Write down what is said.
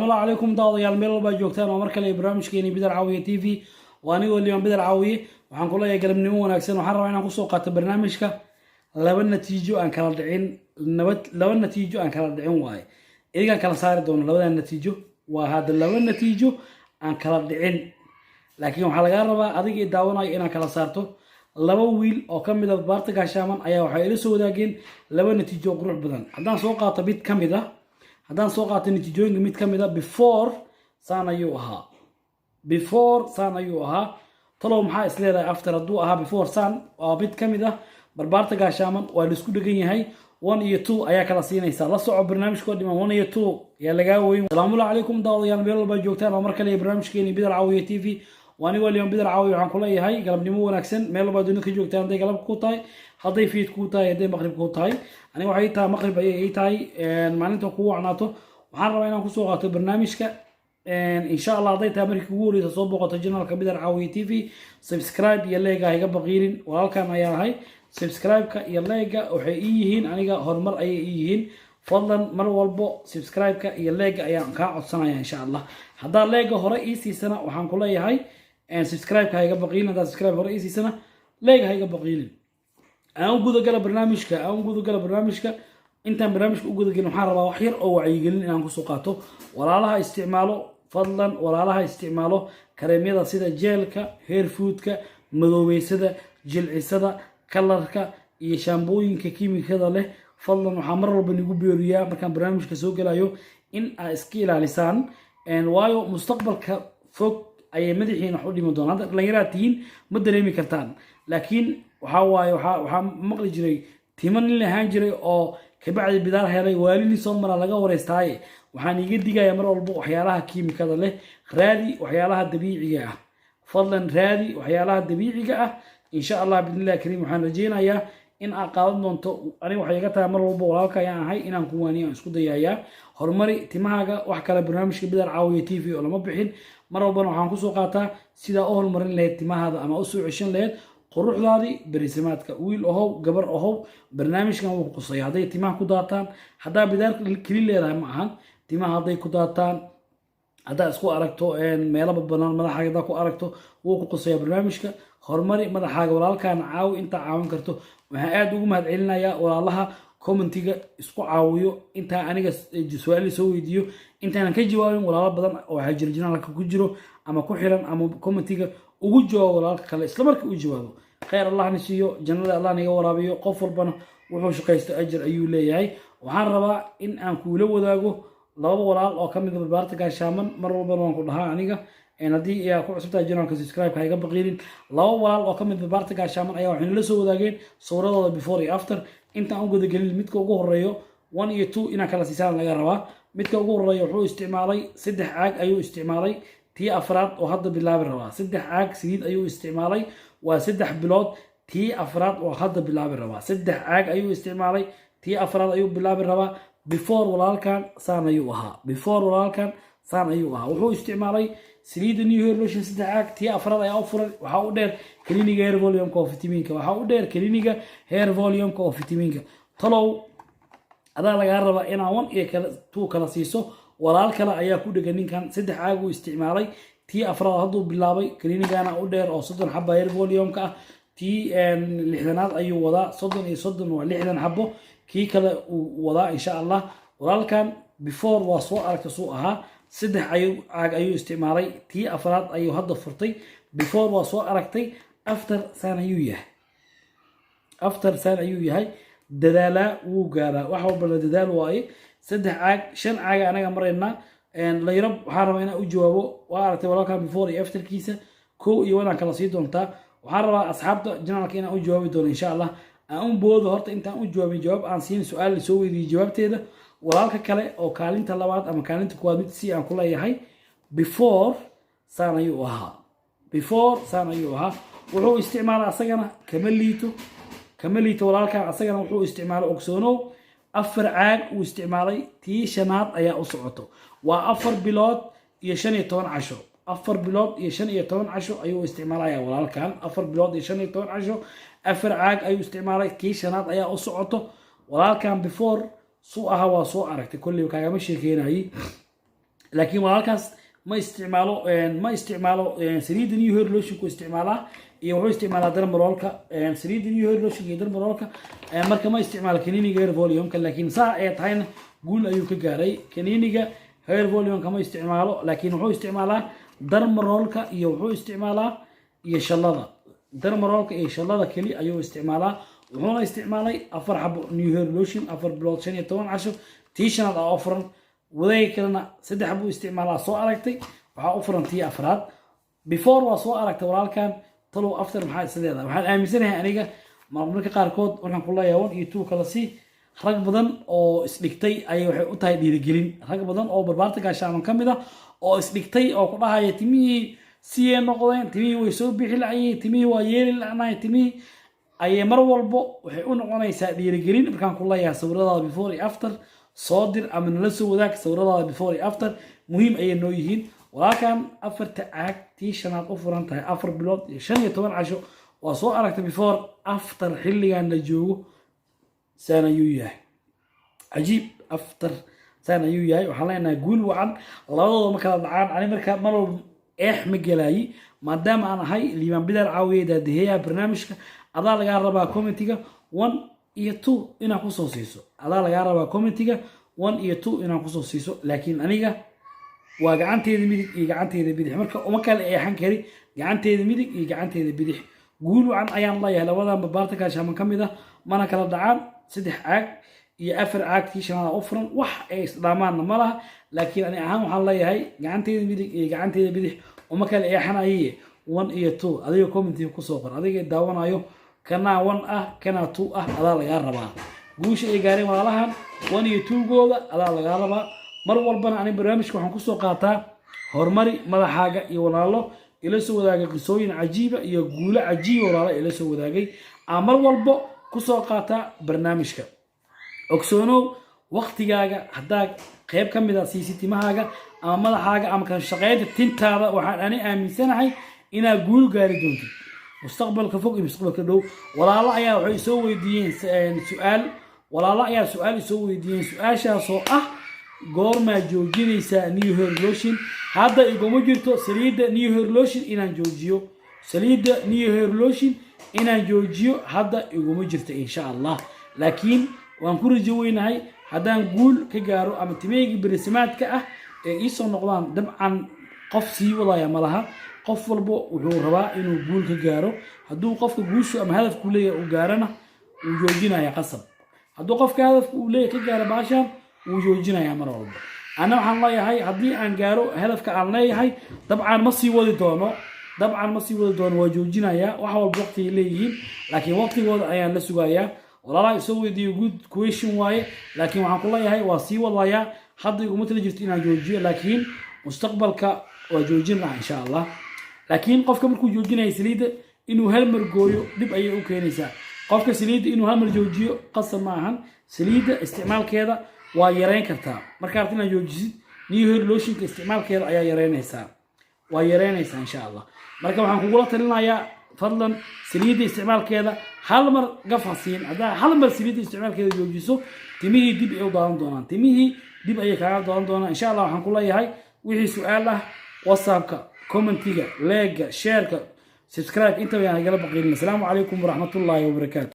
السلام عليكم داوديال meel walba joogtaan oo mar kale barnaamijkeeni Bidar Caawiye TV waanigo Leon Bidar Caawiye waxaan ku leeyahay galabnimo wanaagsan waxaan rabaa inaan ku soo qaato barnaamijka laba natiijo aan kala dhicin laba natiijo aan kala dhicin waaye iyaga kala saari doono labada natiijo waa hada laba natiijo aan kala dhicin laakiin waxa laga rabaa adiga daawanayo inaan kala saarto laba wiil oo kamid ah baarta gaashaaman ayaa waxay ila soo wadaageen laba natiijo qurux badan haddaan soo qaato mid kamid ah haddaan soo qaato natiijooyinka mid kamid ah before saan ayuu ahaa talow maxaa isleedahay after hadduu ahaa before saan waa mid kamid ah barbaarta gaashaaman waa la isku dhagan yahay 1 iyo 2 ayaa kala siinaysa la soco barnaamijkooda dhiman 1 iyo 2 yaa laga weyn salaamu calaykum daawadayaal meel walba joogtaan oo mar kale barnaamijkeeni Bidar Caawiye TV وأنا اليوم بدر عاوي عن كل هاي قلب نمو ونكسن ميل بعد إنك جوك تان ده قلب كوتاي هذا يفيد كوتاي هذا مغرب كوتاي أنا وحي تا مغرب أي تاي معناته قوة عناته وحنا رأينا كسوقات برنامج إن شاء الله هذا تامر كوري تصوبوا قتجنا كبدر عاوي تي في سبسكرايب يلا جا هيك بغيرين وهالكان يا هاي سبسكرايب يلا جا وحييهين أنا جا هرمر أيهين فضلا مر والبو سبسكرايب يلا جا يا كعد سنة إن شاء الله هذا لاجا هرئيسي سنة وحنا كل هاي ان سبسكرايب هايغا بقيلين هذا سبسكرايب رئيسي سنه ليغا هايغا بقيلين aan gudo gala barnaamijka intaan barnaamijka u gudo gelin waxaan rabaa wax yar oo wacyigelin inaan ku soo qaato walaalaha isticmaalo kareemyada sida jeelka hair foodka madoobeysada jilcisada kalarka iyo shaambooyinka kiimikada leh fadlan waxaan mar walba nigu beeriyaa markaan barnaamijka soo galayo in ay iska ilaalisaan waayo mustaqbalka fog أي مدحين حولي مدون هذا ليراتين مدريمي كرتان لكن وحا مقل جري تيمن اللي هانجري أو كبعد بدار هاي والي صوم مرة لقى ورستاي وحان يجد دقا يمر والبو وحيالها كيمي كذا له رادي وحيالها الدبيعية فضلا رادي وحيالها الدبيعية إن شاء الله بإذن الله كريم وحان رجينا يا إن أقالنا أنتو أنا وحيقتها مر والبو ولاك يا هاي إن أنكواني أسكود يا هرمري تماها وحكى برنامج بدر عاوية تي في ولا مبحين mar walbana waxaan ku soo qaataa sida oo horumarin lahayd timahaada ama u soo ceshan lahayd quruxdaadii bariisamaadka wiil ahow gabar ahow barnaamijkan wuu ku qosay haday timaha ku daataan hadaa bidaar kali leedahay ma ahan timaha haday ku daataan hadaa isku aragto meelo banaan madaxaaga ku aragto wuu ku qosay barnaamijka horumari madaxaaga walaalkaan caawi inta caawin karto waxaan aad ugu mahad celinayaa walaalaha commentiga isku caawiyo inta aniga su'aal soo weydiyo intaan ka jawaabin walaalo badan oo waxa jirjinaan ku jiro ama ku xiran ama commentiga ugu jawaabo walaalka kale isla markii uu jawaabo khayr Allah nasiyo jannada Allah naga waraabiyo qof walbana wuxuu shaqaysto ajir ayuu leeyahay waxaan rabaa in aan kuula wadaago laba walaal oo kamid ah baarta gaashaaman mar walbana waan ku dhahaa aniga haddii ayaa ku cusubtaa channelka subscribe hayga baqilin laba walaal oo kamid ah baarta gaashaaman ayaa waxay la soo wadaageen sawirradooda before iyo after inta aan guda galin midka ugu horeeyo 1 iyo 2 ina kala siisaan laga rabaa midka ugu horeeyo wuxuu isticmaalay 3 caag ayuu isticmaalay tii afraad oo hadda bilaabi rabaa 3 caag saliid ayuu isticmaalay waa 3 bilood tii afraad oo hadda bilaabi rabaa 3 caag ayuu isticmaalay tii afraad ayuu bilaabi rabaa before walaalkan saan ayuu ahaa wuxuu isticmaalay saliid new hair lotion 3 caag tii afraad ayaa u furan waxa u dheer kliniga hair volume ka vitaminka talow adaa laga rabaa inaa 1 iyo 2 kala siiso walaal kale ayaa ku dhagan ninkan 3 caag uu isticmaalay tii afraad haduu bilaabay klinigana u dheer oo 30 xabo hair volume ka tii 60aad ayuu wadaa 30 iyo 30 waa 60 xabo kii kale uu wadaa insha Allah walaalkan before waa soo aragtay soo ahaa 3 caag ayuu isticmaalay tii afraad ayuu hadda furtay before waa soo aragtay after saan ayuu yahay dadaala wuu gaaraa waxa walba la dadaal waaye 3 caag 5 caag anaga marayna la yarab waxaan rabaa inaan u jawaabo waa aragtay walaalka before iyo after kiisa koo iyo wadaan kala sii doontaa waxaan rabaa asxaabta channelka inaan u jawaabi doono insha Allah aan boodo horta intaan u jawaabin jawaab aan siin su'aal soo weydiiyay jawaabteeda walaalka kale oo kaalinta labaad ama kaalinta koowaad mid si aan kula yahay before saan ayuu ahaa wuxuu isticmaalaa asagana kama liito walaalkan asagana wuxuu isticmaalay ogsoonow 4 caag uu isticmaalay tii shanaad ayaa u socoto waa 4 bilood iyo 15 casho 4 bilood iyo 15 casho ayuu isticmaalaya walaalkan 4 bilood iyo 15 casho 4 caag ayuu isticmaalay tii shanaad ayaa u socoto walaalkan before suu aha waa soo aragtay kulli kaagama sheekeenayay laakiin walaalkaas ma isticmaalo saliidda new hair lotion ku isticmaalaa iyo wuxuu isticmaalaa dermaroolka saliidda new hair lotion iyo dermaroolka marka ma isticmaalo kaniiniga hair volume-ka laakiin saa ay tahayna guul ayuu ka gaaray kaniiniga hair volume-ka ma isticmaalo laakiin wuxuu isticmaalaa dermaroolka iyo wuxuu isticmaalaa iyo shallada dermaroolka iyo shallada keli ayuu isticmaalaa wuxuuna isticmaalay 4 xabo new hair lotion 4 bilood 15 casho tii shanaad oo furan wadaag kalena 3 xabo isticmaalaa soo aragtay waxa u furan tii afraad before waa soo aragtay walaalkan talow after maxaa isleedahay waxaan aaminsanahay aniga marmarka qaarkood waxaan ku leeyahay 1 iyo 2 kala si rag badan oo isdhigtay ay waxay u tahay dhiirigelin rag badan oo barbaarta gaashaaman kamid ah oo isdhigtay oo ku dhahaya timihii siyee noqdeen timihii way soo bixi laayeen timihii waa yeeli laanay timihii ayay mar walbo waxay u noqonaysaa dhiirigelin markaan ku leeyahay sawiradaada before iyo after soo dir ama nala soo wadaag sawiradaada before iyo after muhiim ayay noo yihiin walaalkan afarta caag tii shanaad u furan tahay 4 bilood iyo 15 casho waa soo aragtay before after xilligan la joogo saan ayuu yahay cajiib after saan ayuu yahay waxaan leenahay guul wacan labadooda ma kala dhacaan ani markaa mar walba ma gelaayi maadaama aan ahay liibaan bidaar caawiye daadaheeyaha barnaamijka adaa lagaa rabaa commentiga 1 iyo 2 inaan kusoo siiso adaa lagaa rabaa commentiga 1 iyo 2 inaan kusoo siiso laakiin aniga waa gacanteeda midig iyo gacanteeda bidix marka uma kala eexan kari gacanteeda midig iyo gacanteeda bidix guul wacan ayaan leeyahay labadan barbaarta gaashaaman ka mid ah mana kala dhacaan 3 caag iyo 4 caag tii shanaad u furan wax ay isdhaamaanna ma laha laakiin ani ahaan waxaan leeyahay gacanteeda midig iyo gacanteeda bidix uma kala eexanaye 1 iyo 2 adiga commentiga kusoo qor adiga daawanayo kana 1 ah kana 2 ah adaa lagaa rabaa guusha ay gaareen walaalahan 1 iyo 2 gooda adaa lagaa rabaa mar walbana ani barnaamijka waxaan kusoo qaataa horumari madaxaaga iyo walaalo ila soo wadaagay qisooyin cajiiba iyo guulo cajiib walaalo ila soo wadaagay aan mar walbo kusoo qaataa barnaamijka ogsoonow waqtigaaga haddaa qayb ka mid ah siisimahaaga ama madaxaaga ama kan shaqeynta tintaada waxaan ani aaminsanahay inaad guul gaari doontid mustaqbalka fog iyo mustaqbalka dhow walaalo ayaa waxay soo weydiiyeen su-aashaas oo ah goormaa joojinaysaa new hair lotion hadda iguma jirto saliidda new hair lotion inaan joojiyo saliidda new hair lotion inaan joojiyo hadda iguma jirto insha Allah laakiin waan ku rajo weynahay haddaan guul ka gaaro ama timeeyga berismaadka ah ee ii soo noqdaan dabcan qof sii wadaya malaha qof walbo wuxuu rabaa inuu guul ka gaaro hadduu qofka guushu ama hadafku leeyahay uu gaarana uu joojinaya qasab hadduu qofka hadafku uu leeyahay ka gaaro baashan uu joojinaya mar walba ana waxaan leeyahay haddii aan gaaro hadafka aan leeyahay dabcan ma sii wadi doono waa joojinaya wax walba waqti leeyihiin laakiin waqtigooda ayaan la sugayaa walaalaha isoo weydiiyo good question waaye laakiin waxaan ku leeyahay waa sii wadayaa hadda iguma tala jirto inaan joojiyo laakiin mustaqbalka waa joojin lahaa insha Allah laakiin qofka markuu joojinayo saliidda inuu hal mar gooyo dib ayay u keenaysaa qofka saliidda inuu hal mar joojiyo qasab ma ahan saliidda isticmaalkeeda waa yareyn kartaa markaad inaad joojisid new hair lotionka isticmaalkeeda ayaa yareynaysaa waa yareynaysaa insha Allah marka waxaan kugula talinayaa fadlan saliidda isticmaalkeeda hal mar gafasiin hadaa hal mar saliidda isticmaalkeeda joojiso timihii dib ay u daadan doonaan timihii dib ayay kaaga daadan doonaan insha Allah waxaan ku leeyahay wixii su'aal ah whatsappka commentiga like shareka subscribe inta way nagala baqayn. Assalamu alaykum wa rahmatullahi wa barakatuh.